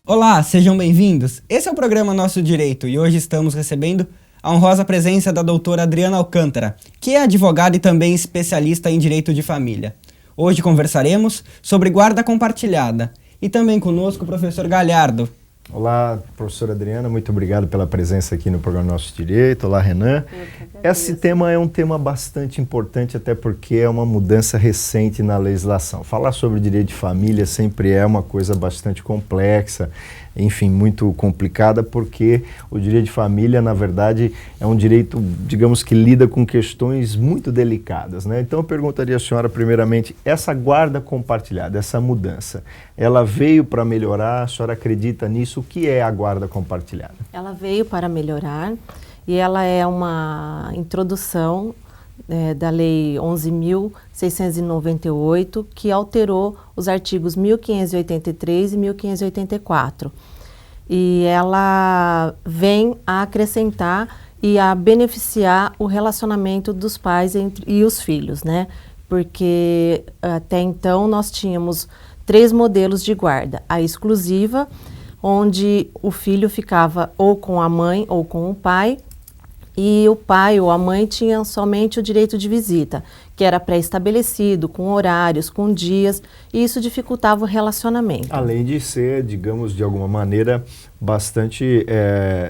Olá, sejam bem-vindos. Esse é o programa Nosso Direito e hoje estamos recebendo a honrosa presença da doutora Adriana Alcântara, que é advogada e também especialista em direito de família. Hoje conversaremos sobre guarda compartilhada e também conosco o professor Galhardo. Olá, professora Adriana, muito obrigado pela presença aqui no programa Nosso Direito. Olá, Renan. Esse tema é um tema bastante importante, até porque é uma mudança recente na legislação. Falar sobre direito de família sempre é uma coisa bastante complexa, enfim, muito complicada, porque o direito de família, na verdade, é um direito, digamos que lida com questões muito delicadas, né? Então eu perguntaria à senhora, primeiramente, essa guarda compartilhada, essa mudança, ela veio para melhorar? A senhora acredita nisso? O que é a guarda compartilhada? Ela veio para melhorar e ela é uma introdução da Lei 11.698, que alterou os artigos 1583 e 1584. E ela vem a acrescentar e a beneficiar o relacionamento dos pais e os filhos, né? Porque até então nós tínhamos 3 modelos de guarda. A exclusiva, onde o filho ficava ou com a mãe ou com o pai, e o pai ou a mãe tinham somente o direito de visita, que era pré-estabelecido, com horários, com dias, e isso dificultava o relacionamento. Além de ser, digamos, de alguma maneira, bastante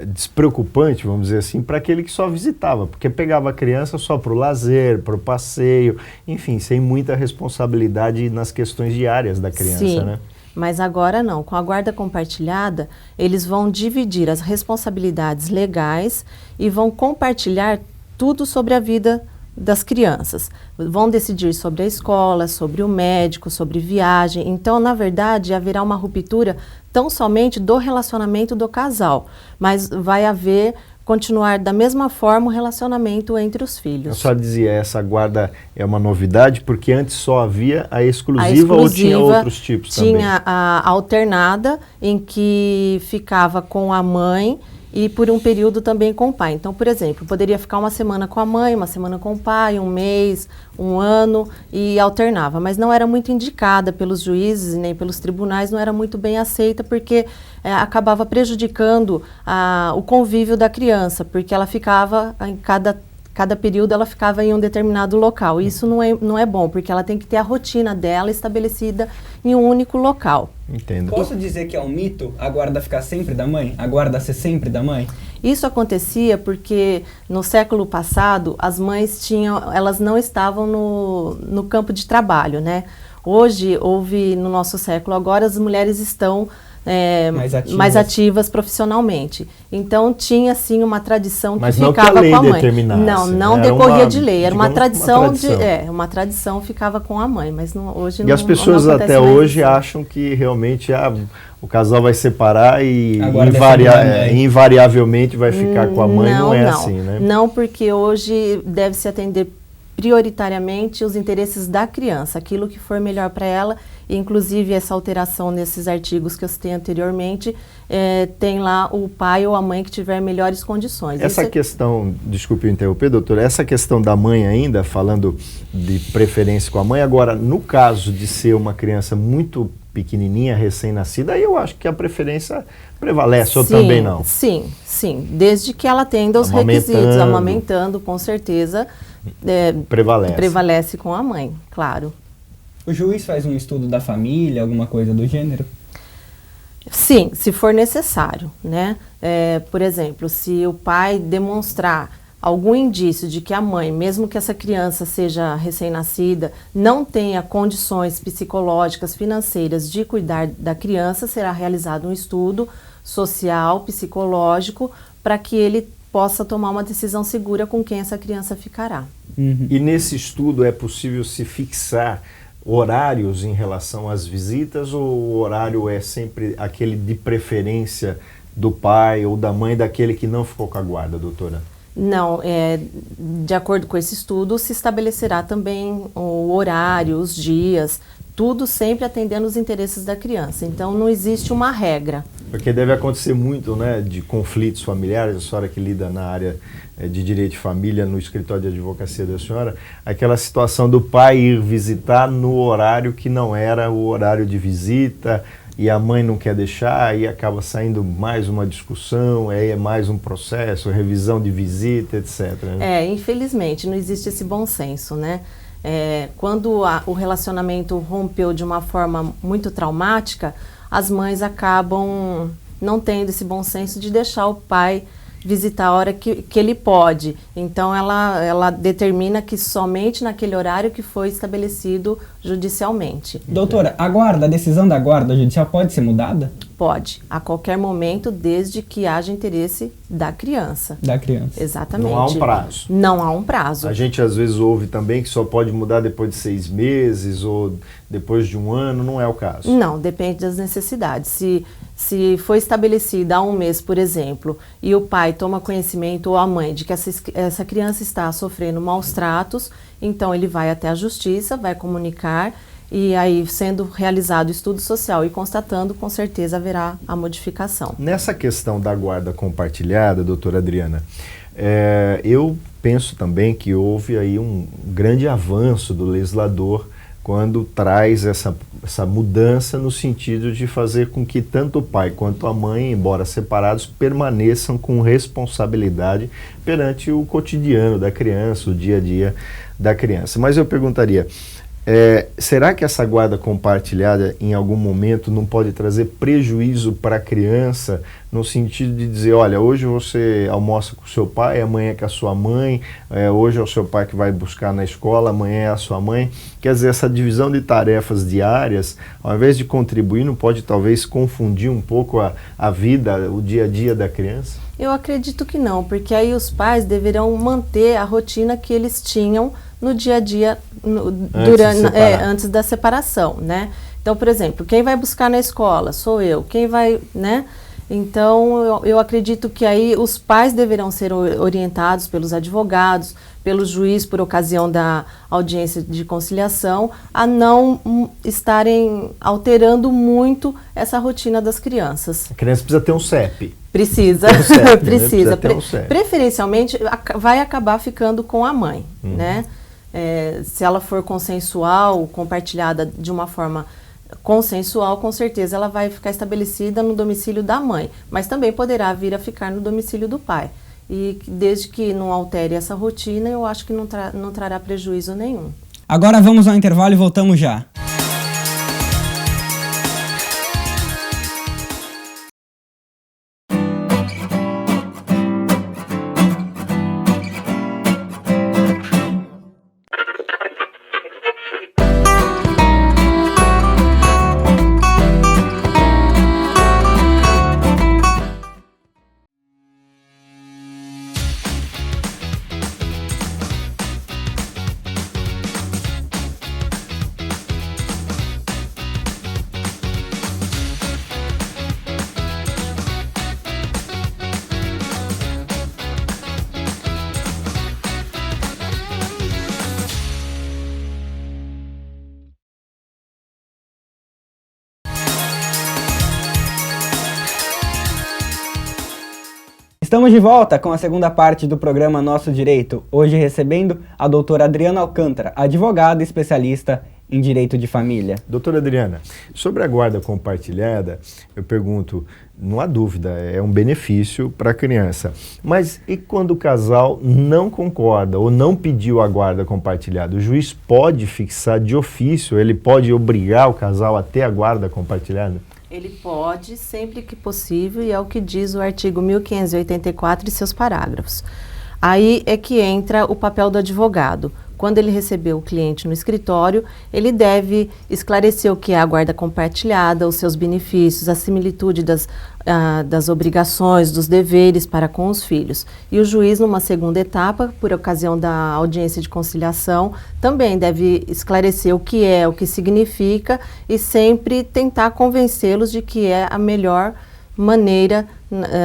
despreocupante, vamos dizer assim, para aquele que só visitava, porque pegava a criança só para o lazer, para o passeio, enfim, sem muita responsabilidade nas questões diárias da criança, Sim. né? Mas agora não, com a guarda compartilhada, eles vão dividir as responsabilidades legais e vão compartilhar tudo sobre a vida das crianças. Vão decidir sobre a escola, sobre o médico, sobre viagem. Então, na verdade, haverá uma ruptura tão somente do relacionamento do casal, mas vai haver continuar da mesma forma o relacionamento entre os filhos. A senhora dizia, essa guarda é uma novidade, porque antes só havia a exclusiva ou tinha outros tipos também? Tinha a alternada, em que ficava com a mãe e por um período também com o pai. Então, por exemplo, poderia ficar uma semana com a mãe, uma semana com o pai, um mês, um ano, e alternava. Mas não era muito indicada pelos juízes nem pelos tribunais, não era muito bem aceita, porque acabava prejudicando o convívio da criança, porque ela ficava, em cada período ela ficava em um determinado local. Isso não é bom, porque ela tem que ter a rotina dela estabelecida em um único local. Entendo. Posso dizer que é um mito a guarda ficar sempre da mãe? A guarda ser sempre da mãe? Isso acontecia porque no século passado as mães elas não estavam no campo de trabalho, né? Hoje, no nosso século agora, as mulheres estão mais ativas profissionalmente. Então tinha sim uma tradição que ficava com a mãe. Não decorria de lei, era uma tradição, uma tradição ficava com a mãe, mas hoje não. E as pessoas até hoje acham que realmente o casal vai separar e invariavelmente vai ficar com a mãe, não é assim, né? Não, porque hoje deve-se atender prioritariamente os interesses da criança, aquilo que for melhor para ela. Inclusive, essa alteração nesses artigos que eu citei anteriormente, tem lá o pai ou a mãe que tiver melhores condições. Essa questão, desculpe interromper, doutora, essa questão da mãe ainda, falando de preferência com a mãe, agora, no caso de ser uma criança muito pequenininha, recém-nascida, aí eu acho que a preferência prevalece, ou também não? Sim, desde que ela atenda os requisitos, amamentando, com certeza, prevalece com a mãe, claro. O juiz faz um estudo da família, alguma coisa do gênero? Sim, se for necessário, né? Por exemplo, se o pai demonstrar algum indício de que a mãe, mesmo que essa criança seja recém-nascida, não tenha condições psicológicas, financeiras de cuidar da criança, será realizado um estudo social, psicológico, para que ele possa tomar uma decisão segura com quem essa criança ficará. Uhum. E nesse estudo é possível se fixar horários em relação às visitas, ou o horário é sempre aquele de preferência do pai ou da mãe daquele que não ficou com a guarda, doutora? Não, de acordo com esse estudo, se estabelecerá também o horário, os dias, tudo sempre atendendo os interesses da criança. Então, não existe uma regra. Porque deve acontecer muito, né, de conflitos familiares, a senhora que lida na área de direito de família, no escritório de advocacia da senhora, aquela situação do pai ir visitar no horário que não era o horário de visita, e a mãe não quer deixar, aí acaba saindo mais uma discussão, aí é mais um processo, revisão de visita, etc. Né? Infelizmente, não existe esse bom senso, né? Quando o relacionamento rompeu de uma forma muito traumática, as mães acabam não tendo esse bom senso de deixar o pai visitar a hora que ele pode. Então, ela determina que somente naquele horário que foi estabelecido judicialmente. Doutora, a decisão da guarda judicial pode ser mudada? Pode, a qualquer momento, desde que haja interesse da criança. Da criança. Exatamente. Não há um prazo. Não há um prazo. A gente às vezes ouve também que só pode mudar depois de 6 meses ou depois de 1 ano, não é o caso. Não, depende das necessidades. Se foi estabelecida há 1 mês, por exemplo, e o pai toma conhecimento ou a mãe de que essa criança está sofrendo maus tratos, então ele vai até a justiça, vai comunicar e aí sendo realizado o estudo social e constatando, com certeza haverá a modificação. Nessa questão da guarda compartilhada, doutora Adriana, eu penso também que houve aí um grande avanço do legislador quando traz essa mudança no sentido de fazer com que tanto o pai quanto a mãe, embora separados, permaneçam com responsabilidade perante o cotidiano da criança, o dia a dia da criança. Mas eu perguntaria, será que essa guarda compartilhada em algum momento não pode trazer prejuízo para a criança, no sentido de dizer, olha, hoje você almoça com o seu pai, amanhã é com a sua mãe, hoje é o seu pai que vai buscar na escola, amanhã é a sua mãe. Quer dizer, essa divisão de tarefas diárias, ao invés de contribuir, não pode talvez confundir um pouco a vida, o dia a dia da criança? Eu acredito que não, porque aí os pais deverão manter a rotina que eles tinham no dia a dia antes da separação, né? Então, por exemplo, quem vai buscar na escola sou eu, quem vai, né? Então, eu acredito que aí os pais deverão ser orientados pelos advogados, pelo juiz por ocasião da audiência de conciliação, a não estarem alterando muito essa rotina das crianças. A criança precisa ter um CEP. Precisa, precisa. Preferencialmente vai acabar ficando com a mãe, né? Se ela for consensual, compartilhada de uma forma consensual, com certeza ela vai ficar estabelecida no domicílio da mãe, mas também poderá vir a ficar no domicílio do pai. E desde que não altere essa rotina, eu acho que não trará prejuízo nenhum. Agora vamos ao intervalo e voltamos já. Estamos de volta com a segunda parte do programa Nosso Direito, hoje recebendo a doutora Adriana Alcântara, advogada e especialista em Direito de Família. Doutora Adriana, sobre a guarda compartilhada, eu pergunto, não há dúvida, é um benefício para a criança, mas e quando o casal não concorda ou não pediu a guarda compartilhada? O juiz pode fixar de ofício, ele pode obrigar o casal a ter a guarda compartilhada? Ele pode, sempre que possível, e é o que diz o artigo 1584 e seus parágrafos. Aí é que entra o papel do advogado. Quando ele recebeu o cliente no escritório, ele deve esclarecer o que é a guarda compartilhada, os seus benefícios, a similitude das obrigações, dos deveres para com os filhos. E o juiz, numa segunda etapa, por ocasião da audiência de conciliação, também deve esclarecer o que significa e sempre tentar convencê-los de que é a melhor maneira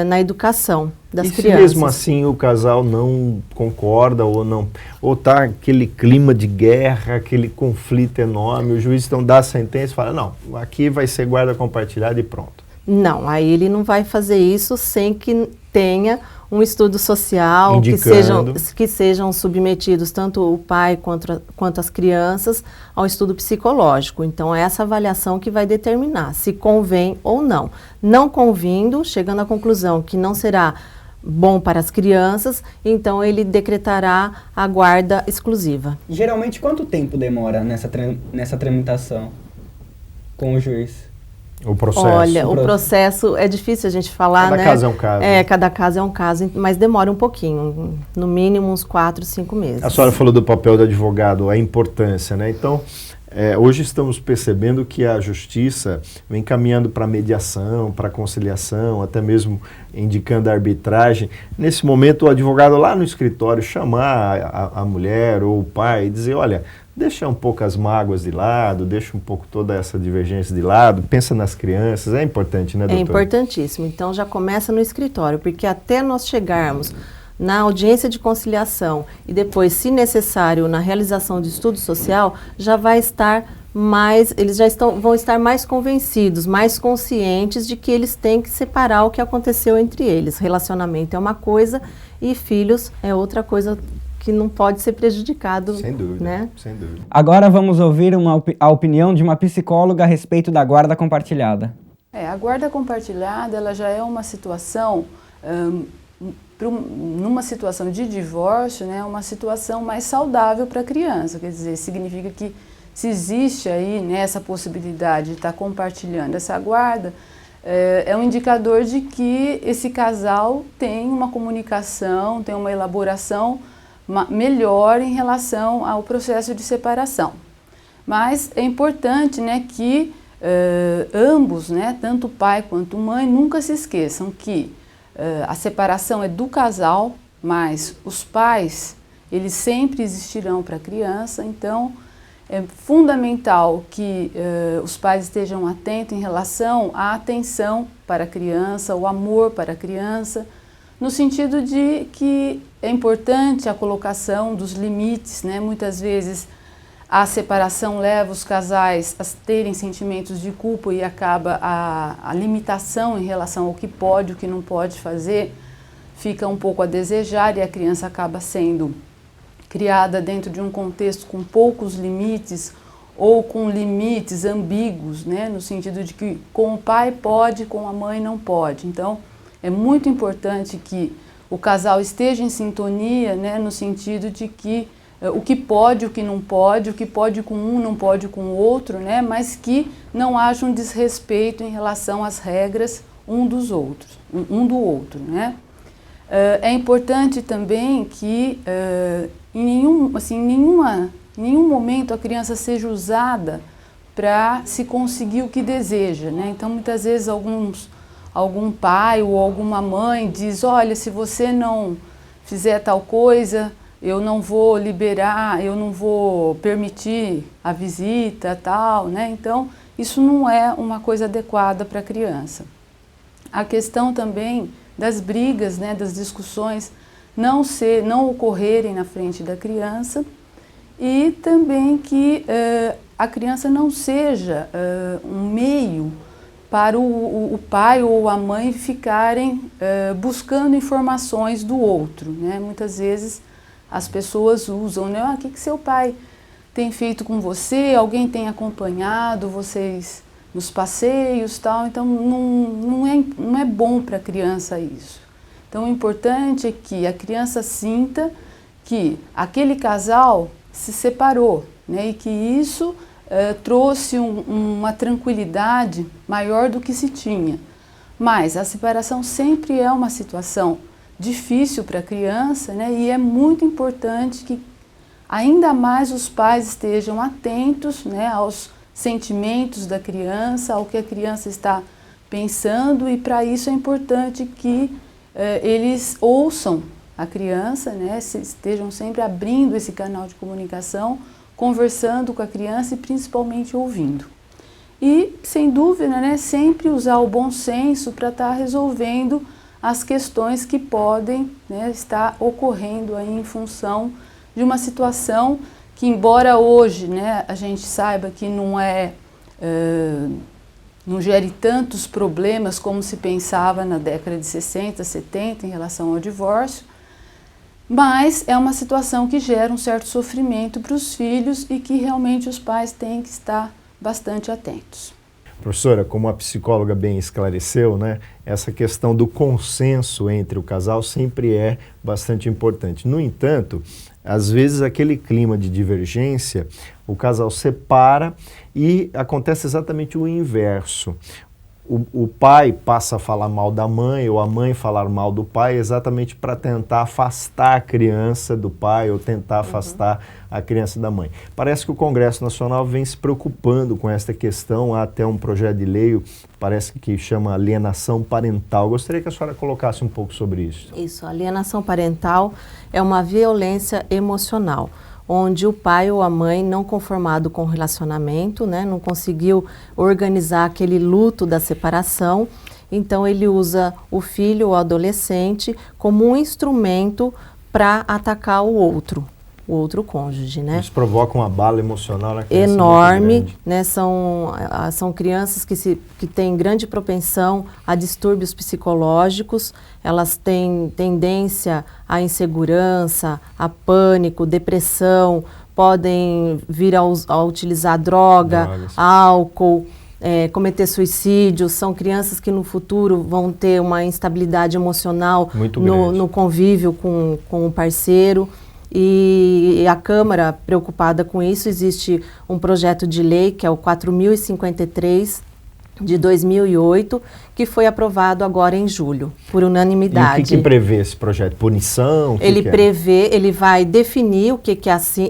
na educação das crianças. Se mesmo assim o casal não concorda ou tá aquele clima de guerra, aquele conflito enorme, o juiz então dá a sentença e fala, não, aqui vai ser guarda compartilhada e pronto. Não, aí ele não vai fazer isso sem que tenha um estudo social, que sejam submetidos tanto o pai quanto as crianças ao estudo psicológico. Então, é essa avaliação que vai determinar se convém ou não. Não convindo, chegando à conclusão que não será bom para as crianças, então ele decretará a guarda exclusiva. Geralmente, quanto tempo demora nessa tramitação com o juiz? O processo. Olha, o processo é difícil a gente falar, né? Cada caso é um caso. Cada caso é um caso, mas demora um pouquinho, no mínimo uns 4, 5 meses. A senhora falou do papel do advogado, a importância, né? Então, hoje estamos percebendo que a justiça vem caminhando para mediação, para conciliação, até mesmo indicando a arbitragem. Nesse momento, o advogado lá no escritório chamar a mulher ou o pai e dizer, olha, deixa um pouco as mágoas de lado, deixa um pouco toda essa divergência de lado, pensa nas crianças, é importante, né, doutora? É importantíssimo. Então, já começa no escritório, porque até nós chegarmos na audiência de conciliação e depois, se necessário, na realização de estudo social, já vai estar mais, eles vão estar mais convencidos, mais conscientes de que eles têm que separar o que aconteceu entre eles. Relacionamento é uma coisa e filhos é outra coisa que não pode ser prejudicado. Sem dúvida, né? Sem dúvida. Agora vamos ouvir a opinião de uma psicóloga a respeito da guarda compartilhada. A guarda compartilhada, ela já é uma situação, numa situação de divórcio, né, uma situação mais saudável para a criança. Quer dizer, significa que se existe aí, né, essa possibilidade de estar compartilhando essa guarda, é um indicador de que esse casal tem uma comunicação, tem uma elaboração melhor em relação ao processo de separação. Mas é importante, né, que ambos, né, tanto o pai quanto a mãe, nunca se esqueçam que a separação é do casal, mas os pais, eles sempre existirão para a criança, então é fundamental que os pais estejam atentos em relação à atenção para a criança, o amor para a criança, no sentido de que é importante a colocação dos limites, né? Muitas vezes a separação leva os casais a terem sentimentos de culpa e acaba a limitação em relação ao que pode, o que não pode fazer, fica um pouco a desejar e a criança acaba sendo criada dentro de um contexto com poucos limites ou com limites ambíguos, né? No sentido de que com o pai pode, com a mãe não pode. Então, é muito importante que o casal esteja em sintonia, né, no sentido de que o que pode, o que não pode, o que pode com um, não pode com o outro, né, mas que não haja um desrespeito em relação às regras um do outro, né. É importante também que em nenhum momento a criança seja usada para se conseguir o que deseja, né. Então, muitas vezes algum pai ou alguma mãe diz, olha, se você não fizer tal coisa, eu não vou liberar, eu não vou permitir a visita, tal, né? Então, isso não é uma coisa adequada para a criança. A questão também das brigas, né, das discussões, não ocorrerem na frente da criança e também que a criança não seja um meio para o pai ou a mãe ficarem buscando informações do outro, né? Muitas vezes as pessoas usam, né? O que seu pai tem feito com você? Alguém tem acompanhado vocês nos passeios, tal? Então não é bom para a criança isso. Então o importante é que a criança sinta que aquele casal se separou, né? E que isso trouxe uma tranquilidade maior do que se tinha. Mas a separação sempre é uma situação difícil para a criança, né? E é muito importante que ainda mais os pais estejam atentos, né, aos sentimentos da criança, ao que a criança está pensando, e para isso é importante que eles ouçam a criança, né, estejam sempre abrindo esse canal de comunicação, conversando com a criança e principalmente ouvindo. E, sem dúvida, né, sempre usar o bom senso para estar resolvendo as questões que podem, né, estar ocorrendo aí em função de uma situação que, embora hoje, né, a gente saiba que não é não gere tantos problemas como se pensava na década de 60, 70 em relação ao divórcio, mas é uma situação que gera um certo sofrimento para os filhos e que realmente os pais têm que estar bastante atentos. Professora, como a psicóloga bem esclareceu, né, essa questão do consenso entre o casal sempre é bastante importante. No entanto, às vezes aquele clima de divergência, o casal separa e acontece exatamente o inverso. O pai passa a falar mal da mãe ou a mãe falar mal do pai exatamente para tentar afastar a criança do pai ou tentar afastar a criança da mãe. Parece que o Congresso Nacional vem se preocupando com esta questão, há até um projeto de lei, parece que chama alienação parental. Gostaria que a senhora colocasse um pouco sobre isso. Isso, alienação parental é uma violência emocional, onde o pai ou a mãe, não conformado com o relacionamento, né, não conseguiu organizar aquele luto da separação, então ele usa o filho ou adolescente como um instrumento para atacar o outro cônjuge, né? Isso provoca uma bala emocional na criança enorme, né? São crianças que têm grande propensão a distúrbios psicológicos, elas têm tendência à insegurança, a pânico, depressão, podem vir a utilizar drogas. Álcool, cometer suicídio. São crianças que no futuro vão ter uma instabilidade emocional no convívio com o parceiro. E a Câmara, preocupada com isso, existe um projeto de lei, que é o 4053 de 2008, que foi aprovado agora em julho, por unanimidade. E o que prevê esse projeto? Punição? Ele prevê, ele vai definir o que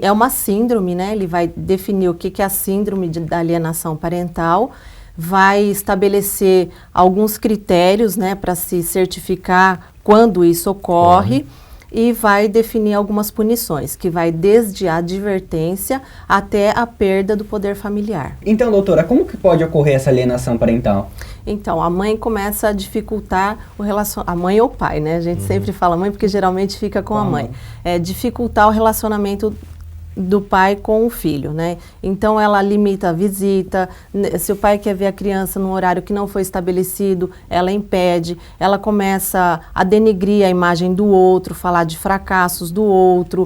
é uma síndrome, né? Ele vai definir o que é a síndrome da alienação parental, vai estabelecer alguns critérios, né, para se certificar quando isso ocorre. E vai definir algumas punições, que vai desde a advertência até a perda do poder familiar. Então, doutora, como que pode ocorrer essa alienação parental? Então, a mãe começa a dificultar o relacionamento, a mãe ou o pai, né? A gente sempre fala mãe porque geralmente fica com a mãe. Dificultar o relacionamento do pai com o filho, né? Então ela limita a visita, se o pai quer ver a criança num horário que não foi estabelecido, ela impede, ela começa a denegrir a imagem do outro, falar de fracassos do outro.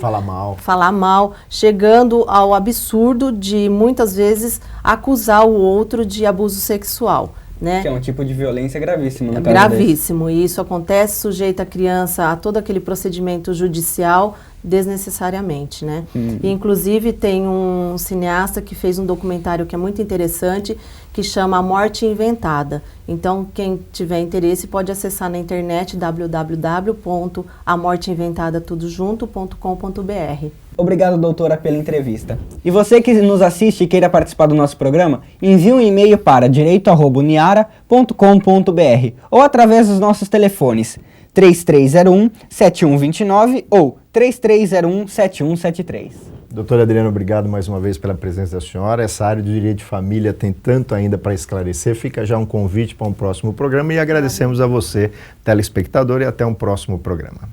Falar mal, chegando ao absurdo de muitas vezes acusar o outro de abuso sexual. Né? Que é um tipo de violência gravíssimo. No caso gravíssimo, e isso acontece, sujeita a criança a todo aquele procedimento judicial desnecessariamente, né? E, inclusive tem um cineasta que fez um documentário que é muito interessante, que chama A Morte Inventada. Então, quem tiver interesse pode acessar na internet www.amorteinventadatudo.com.br. Obrigado, doutora, pela entrevista. E você que nos assiste e queira participar do nosso programa, envie um e-mail para direito@uniara.com.br ou através dos nossos telefones 3301-7129 ou 3301-7173. Doutora Adriana, obrigado mais uma vez pela presença da senhora. Essa área do direito de família tem tanto ainda para esclarecer. Fica já um convite para um próximo programa e agradecemos a você, telespectador, e até um próximo programa.